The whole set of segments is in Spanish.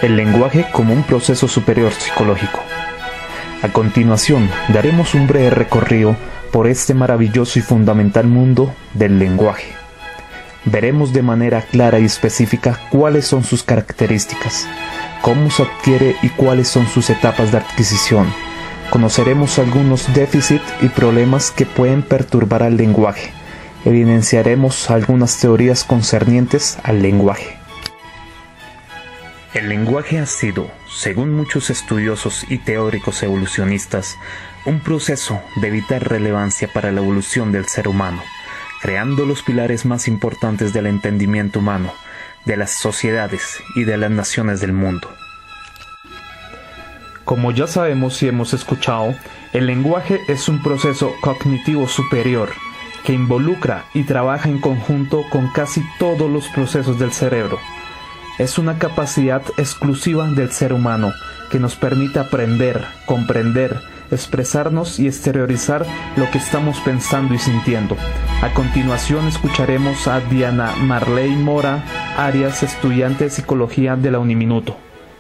el lenguaje como un proceso superior psicológico. A continuación, daremos un breve recorrido por este maravilloso y fundamental mundo del lenguaje. Veremos de manera clara y específica cuáles son sus características, cómo se adquiere y cuáles son sus etapas de adquisición. Conoceremos algunos déficits y problemas que pueden perturbar al lenguaje. Evidenciaremos algunas teorías concernientes al lenguaje. El lenguaje ha sido, según muchos estudiosos y teóricos evolucionistas, un proceso de vital relevancia para la evolución del ser humano, creando los pilares más importantes del entendimiento humano, de las sociedades y de las naciones del mundo. Como ya sabemos y hemos escuchado, el lenguaje es un proceso cognitivo superior que involucra y trabaja en conjunto con casi todos los procesos del cerebro. Es una capacidad exclusiva del ser humano que nos permite aprender, comprender, expresarnos y exteriorizar lo que estamos pensando y sintiendo. A continuación escucharemos a Diana Marley Mora Arias, estudiante de psicología de la Uniminuto.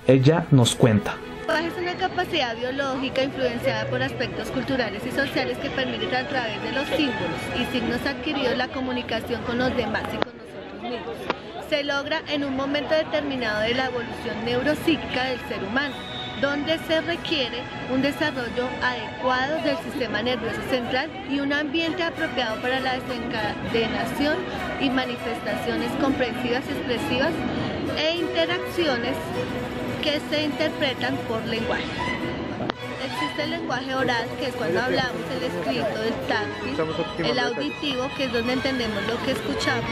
Ella nos cuenta. Es una capacidad biológica influenciada por aspectos culturales y sociales que permite a través de los símbolos y signos adquiridos la comunicación con los demás y con nosotros mismos. Se logra en un momento determinado de la evolución neuropsíquica del ser humano, donde se requiere un desarrollo adecuado del sistema nervioso central y un ambiente apropiado para la desencadenación y manifestaciones comprensivas, expresivas e interacciones que se interpretan por lenguaje. Existe el lenguaje oral, que es cuando hablamos, el escrito, el táctil, el auditivo, que es donde entendemos lo que escuchamos,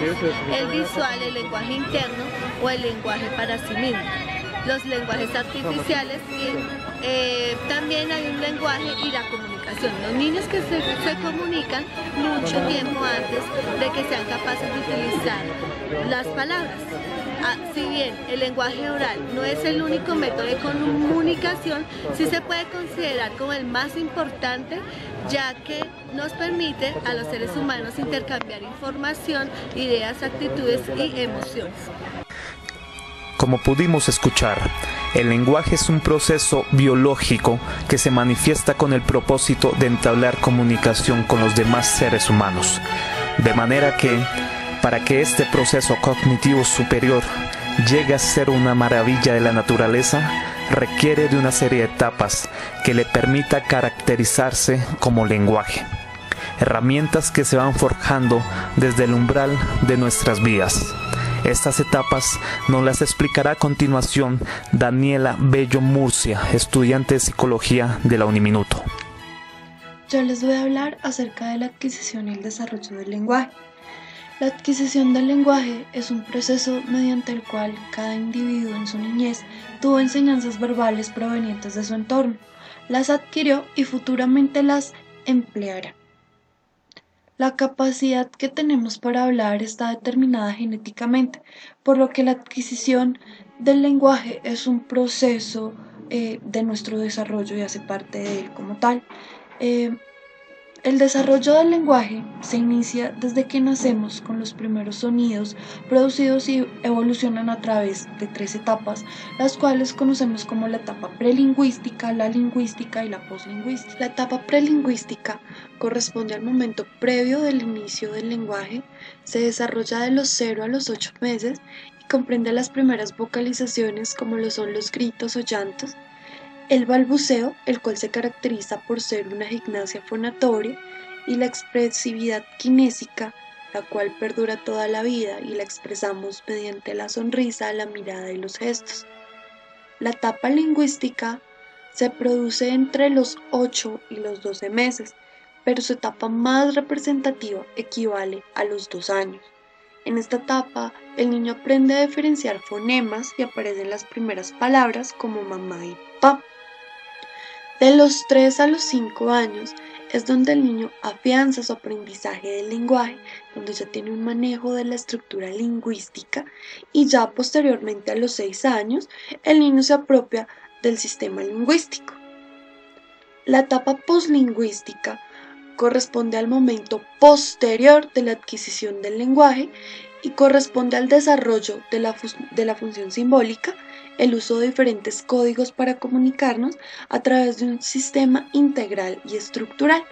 el visual, el lenguaje interno o el lenguaje para sí mismo. Los lenguajes artificiales y también hay un lenguaje y la comunicación. Los niños que se comunican mucho tiempo antes de que sean capaces de utilizar las palabras. Si bien el lenguaje oral no es el único método de comunicación, sí se puede considerar como el más importante, ya que nos permite a los seres humanos intercambiar información, ideas, actitudes y emociones. Como pudimos escuchar, el lenguaje es un proceso biológico que se manifiesta con el propósito de entablar comunicación con los demás seres humanos. De manera que, para que este proceso cognitivo superior llegue a ser una maravilla de la naturaleza, requiere de una serie de etapas que le permita caracterizarse como lenguaje. Herramientas que se van forjando desde el umbral de nuestras vidas. Estas etapas nos las explicará a continuación Daniela Bello Murcia, estudiante de psicología de la Uniminuto. Yo les voy a hablar acerca de la adquisición y el desarrollo del lenguaje. La adquisición del lenguaje es un proceso mediante el cual cada individuo en su niñez tuvo enseñanzas verbales provenientes de su entorno, las adquirió y futuramente las empleará. La capacidad que tenemos para hablar está determinada genéticamente, por lo que la adquisición del lenguaje es un proceso de nuestro desarrollo y hace parte de él como tal. El desarrollo del lenguaje se inicia desde que nacemos con los primeros sonidos producidos y evolucionan a través de 3 etapas, las cuales conocemos como la etapa prelingüística, la lingüística y la poslingüística. La etapa prelingüística corresponde al momento previo del inicio del lenguaje, se desarrolla de los 0 a los 8 meses y comprende las primeras vocalizaciones como lo son los gritos o llantos, el balbuceo, el cual se caracteriza por ser una gimnasia fonatoria, y la expresividad kinésica, la cual perdura toda la vida y la expresamos mediante la sonrisa, la mirada y los gestos. La etapa lingüística se produce entre los 8 y los 12 meses, pero su etapa más representativa equivale a los 2 años. En esta etapa, el niño aprende a diferenciar fonemas y aparecen las primeras palabras como mamá y papá. De los 3 a los 5 años es donde el niño afianza su aprendizaje del lenguaje, donde ya tiene un manejo de la estructura lingüística, y ya posteriormente a los 6 años el niño se apropia del sistema lingüístico. La etapa poslingüística corresponde al momento posterior de la adquisición del lenguaje y corresponde al desarrollo de la función simbólica, el uso de diferentes códigos para comunicarnos a través de un sistema integral y estructural.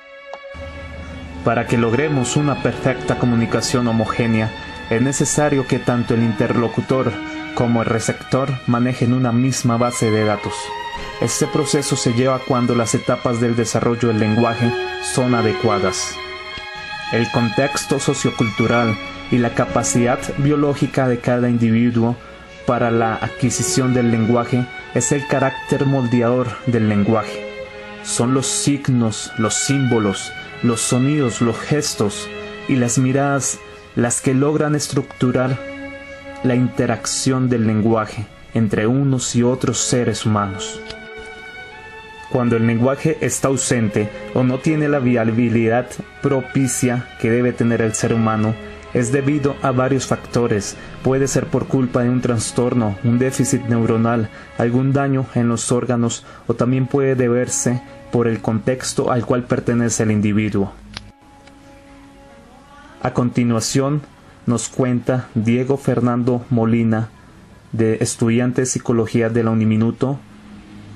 Para que logremos una perfecta comunicación homogénea, es necesario que tanto el interlocutor como el receptor manejen una misma base de datos. Este proceso se lleva cuando las etapas del desarrollo del lenguaje son adecuadas. El contexto sociocultural y la capacidad biológica de cada individuo para la adquisición del lenguaje es el carácter moldeador del lenguaje. Son los signos, los símbolos, los sonidos, los gestos y las miradas las que logran estructurar la interacción del lenguaje entre unos y otros seres humanos. Cuando el lenguaje está ausente o no tiene la viabilidad propicia que debe tener el ser humano, es debido a varios factores. Puede ser por culpa de un trastorno, un déficit neuronal, algún daño en los órganos, o también puede deberse por el contexto al cual pertenece el individuo. A continuación nos cuenta Diego Fernando Molina, estudiante de Psicología de la Uniminuto,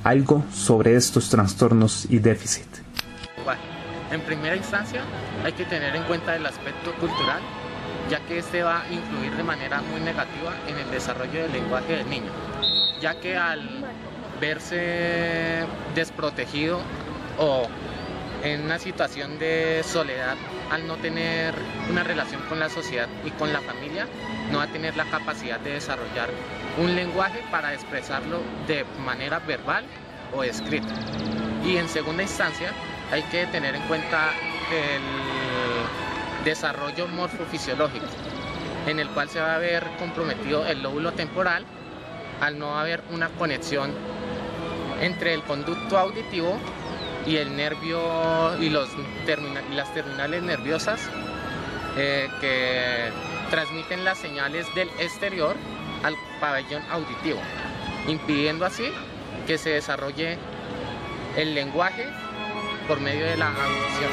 algo sobre estos trastornos y déficit. Bueno, en primera instancia hay que tener en cuenta el aspecto cultural, ya que este va a influir de manera muy negativa en el desarrollo del lenguaje del niño, ya que al verse desprotegido o en una situación de soledad, al no tener una relación con la sociedad y con la familia, no va a tener la capacidad de desarrollar un lenguaje para expresarlo de manera verbal o escrita. Y en segunda instancia hay que tener en cuenta el desarrollo morfofisiológico, en el cual se va a ver comprometido el lóbulo temporal al no haber una conexión entre el conducto auditivo y el nervio y las terminales nerviosas que transmiten las señales del exterior al pabellón auditivo, impidiendo así que se desarrolle el lenguaje por medio de la audición.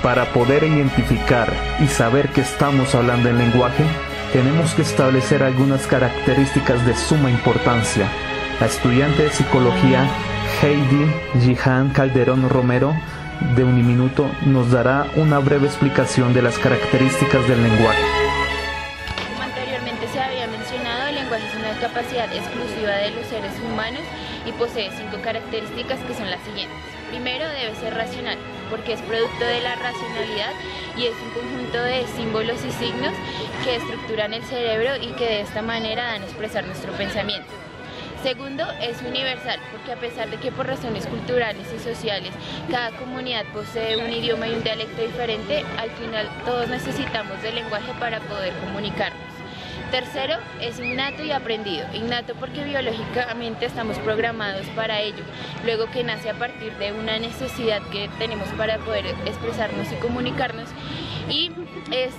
Para poder identificar y saber que estamos hablando en lenguaje, tenemos que establecer algunas características de suma importancia. La estudiante de Psicología Heidi Jihan Calderón Romero de Uniminuto nos dará una breve explicación de las características del lenguaje. Como anteriormente se había mencionado, el lenguaje es una capacidad exclusiva de los seres humanos y posee 5 características que son las siguientes. Primero, debe ser racional, porque es producto de la racionalidad y es un conjunto de símbolos y signos que estructuran el cerebro y que de esta manera dan a expresar nuestro pensamiento. Segundo, es universal, porque a pesar de que por razones culturales y sociales cada comunidad posee un idioma y un dialecto diferente, al final todos necesitamos del lenguaje para poder comunicarnos. Tercero, es innato y aprendido. Innato porque biológicamente estamos programados para ello, luego que nace a partir de una necesidad que tenemos para poder expresarnos y comunicarnos, y es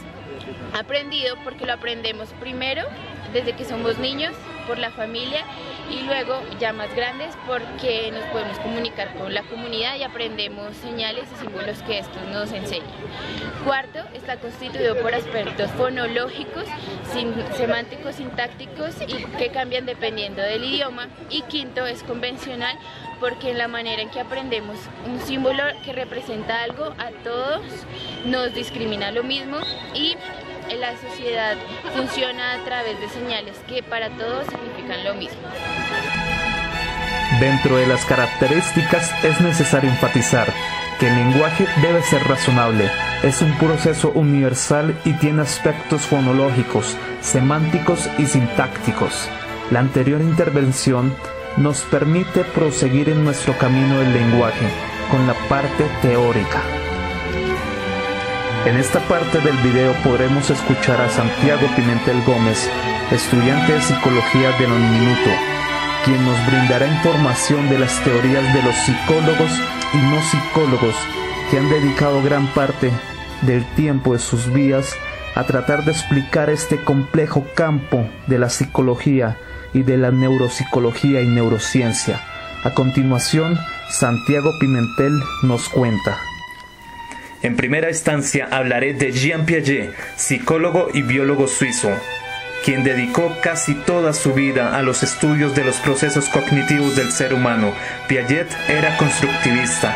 aprendido porque lo aprendemos primero desde que somos niños por la familia y luego ya más grandes porque nos podemos comunicar con la comunidad y aprendemos señales y símbolos que estos nos enseñan. Cuarto, está constituido por aspectos fonológicos, semánticos, sintácticos y que cambian dependiendo del idioma. Y quinto, es convencional porque en la manera en que aprendemos un símbolo que representa algo a todos nos discrimina lo mismo y la sociedad funciona a través de señales que para todos significan lo mismo. Dentro de las características es necesario enfatizar que el lenguaje debe ser razonable, es un proceso universal y tiene aspectos fonológicos, semánticos y sintácticos. La anterior intervención nos permite proseguir en nuestro camino del lenguaje con la parte teórica. En esta parte del video podremos escuchar a Santiago Pimentel Gómez, estudiante de Psicología de la Uniminuto, quien nos brindará información de las teorías de los psicólogos y no psicólogos que han dedicado gran parte del tiempo de sus vidas a tratar de explicar este complejo campo de la psicología y de la neuropsicología y neurociencia. A continuación, Santiago Pimentel nos cuenta. En primera instancia hablaré de Jean Piaget, psicólogo y biólogo suizo. quien dedicó casi toda su vida a los estudios de los procesos cognitivos del ser humano. Piaget era constructivista,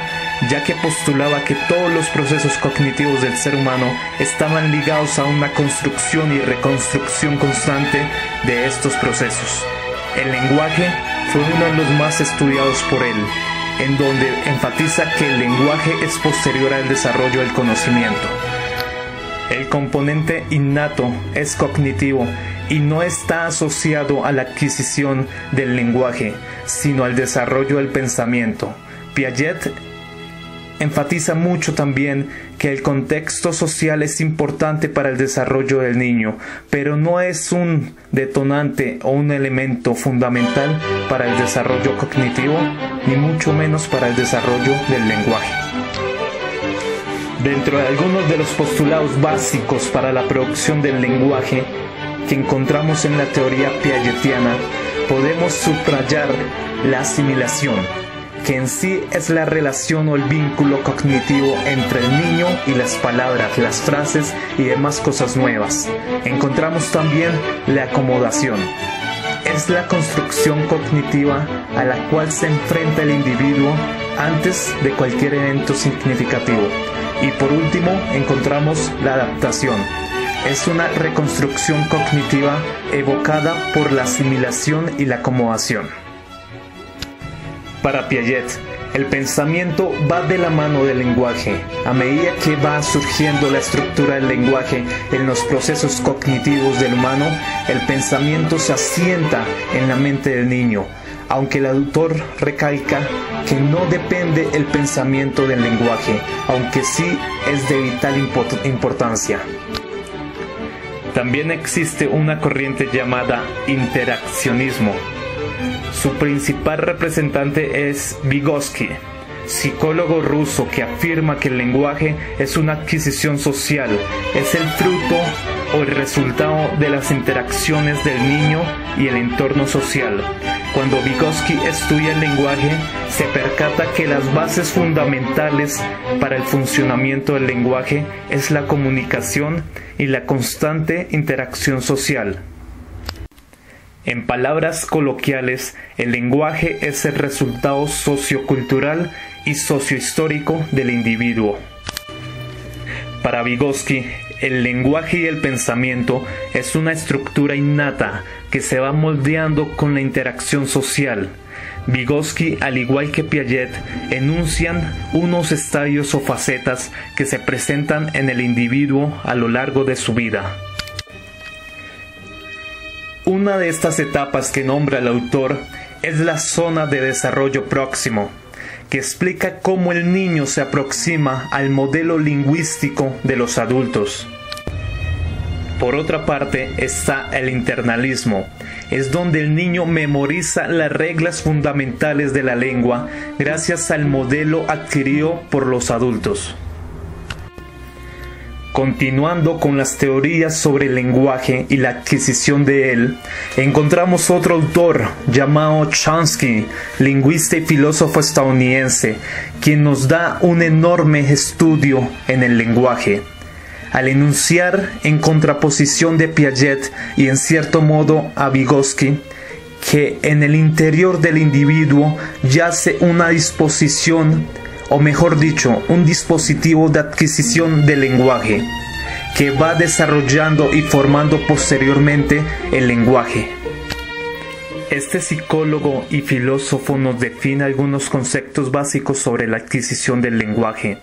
ya que postulaba que todos los procesos cognitivos del ser humano estaban ligados a una construcción y reconstrucción constante de estos procesos. El lenguaje fue uno de los más estudiados por él, en donde enfatiza que el lenguaje es posterior al desarrollo del conocimiento. El componente innato es cognitivo y no está asociado a la adquisición del lenguaje, sino al desarrollo del pensamiento. Piaget enfatiza mucho también que el contexto social es importante para el desarrollo del niño, pero no es un detonante o un elemento fundamental para el desarrollo cognitivo, ni mucho menos para el desarrollo del lenguaje. Dentro de algunos de los postulados básicos para la producción del lenguaje que encontramos en la teoría piagetiana, podemos subrayar la asimilación, que en sí es la relación o el vínculo cognitivo entre el niño y las palabras, las frases y demás cosas nuevas. Encontramos también la acomodación. Es la construcción cognitiva a la cual se enfrenta el individuo antes de cualquier evento significativo. Y por último, encontramos la adaptación. Es una reconstrucción cognitiva evocada por la asimilación y la acomodación. Para Piaget, el pensamiento va de la mano del lenguaje. A medida que va surgiendo la estructura del lenguaje en los procesos cognitivos del humano, el pensamiento se asienta en la mente del niño, aunque el autor recalca que no depende el pensamiento del lenguaje, aunque sí es de vital importancia. También existe una corriente llamada interaccionismo. Su principal representante es Vygotsky, psicólogo ruso que afirma que el lenguaje es una adquisición social, es el fruto o el resultado de las interacciones del niño y el entorno social. Cuando Vygotsky estudia el lenguaje, se percata que las bases fundamentales para el funcionamiento del lenguaje es la comunicación y la constante interacción social. En palabras coloquiales, el lenguaje es el resultado sociocultural y sociohistórico del individuo. Para Vygotsky, el lenguaje y el pensamiento es una estructura innata que se va moldeando con la interacción social. Vygotsky, al igual que Piaget, enuncian unos estadios o facetas que se presentan en el individuo a lo largo de su vida. Una de estas etapas que nombra el autor es la zona de desarrollo próximo, que explica cómo el niño se aproxima al modelo lingüístico de los adultos. Por otra parte está el internalismo, es donde el niño memoriza las reglas fundamentales de la lengua gracias al modelo adquirido por los adultos. Continuando con las teorías sobre el lenguaje y la adquisición de él, encontramos otro autor llamado Chomsky, lingüista y filósofo estadounidense, quien nos da un enorme estudio en el lenguaje. Al enunciar en contraposición de Piaget y en cierto modo a Vygotsky, que en el interior del individuo yace una disposición, o mejor dicho, un dispositivo de adquisición del lenguaje, que va desarrollando y formando posteriormente el lenguaje. Este psicólogo y filósofo nos define algunos conceptos básicos sobre la adquisición del lenguaje.